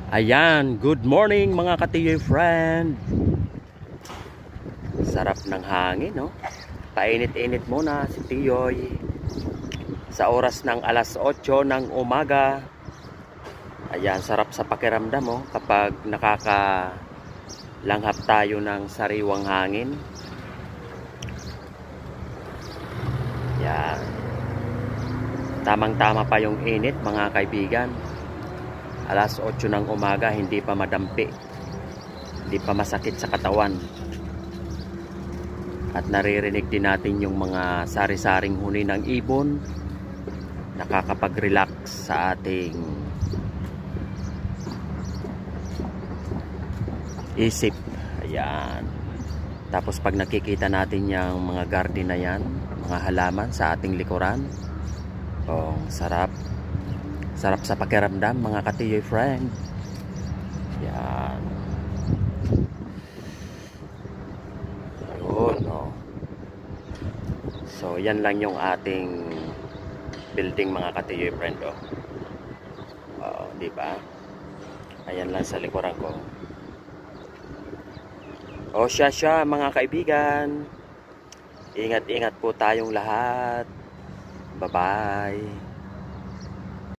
Ayan, good morning mga ka-TJ friend. Sarap ng hangin, no? Painit-init muna si Tiyoy sa oras ng alas 8 ng umaga. Ayan, sarap sa pakiramdam, oh, kapag nakakalanghap tayo ng sariwang hangin. Ayan. Tamang-tama pa yung init, mga kaibigan. Alas 8 ng umaga, hindi pa madampi, hindi pa masakit sa katawan, at naririnig din natin yung mga sari-saring huni ng ibon. Nakakapag-relax sa ating isip. Ayan. Tapos pag nakikita natin yung mga garden na yan, mga halaman sa ating likuran, oh, sarap. Sarap sa pakiramdam mga ka-TJ friend. Yan. Ayun, no. So yan lang yung ating building mga ka-TJ friend, oh. Di ba? Ayan lang sa likuran ko. O siya mga kaibigan. Ingat-ingat po tayong lahat. Bye-bye.